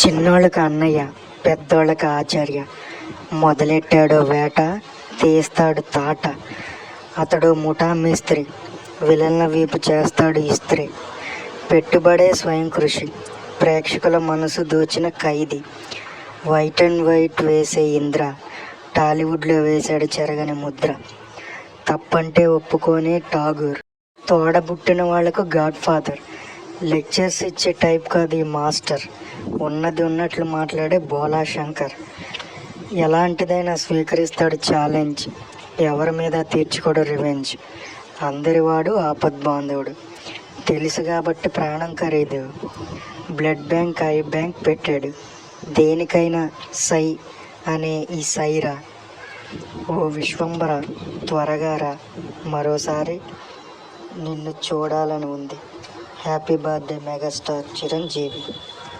చిన్నోళ్ళకి అన్నయ్య, పెద్దోళ్ళకి ఆచార్య. మొదలెట్టాడో వేట, తీస్తాడు తాట. అతడు ముఠా మేస్త్రి, విలన్ల వీపు చేస్తాడు ఇస్త్రీ. పెట్టుబడే స్వయం కృషి, ప్రేక్షకుల మనసు దోచిన ఖైదీ. వైట్ అండ్ వైట్ వేసే ఇంద్ర, టాలీవుడ్లో వేశాడు చెరగని ముద్ర. తప్పంటే ఒప్పుకోనే ఠాగూర్, తోడబుట్టిన వాళ్లకు గాడ్ ఫాదర్. లెక్చర్స్ ఇచ్చే టైప్ కాదు ఈ మాస్టర్, ఉన్నది ఉన్నట్లు మాట్లాడే బోలా శంకర్. ఎలాంటిదైనా స్వీకరిస్తాడు ఛాలెంజ్, ఎవరి మీద తీర్చుకోడు రివెంజ్. అందరివాడు ఆపద్బాంధవుడు, తెలుసు కాబట్టి ప్రాణం ఖరీదు. బ్లడ్ బ్యాంక్, ఐ బ్యాంక్ పెట్టాడు, దేనికైనా సై అనే ఈ సైరా. ఓ విశ్వంబర, త్వరగా రా, మరోసారి నిన్ను చూడాలని ఉంది. Happy birthday megastar Chiranjeevi.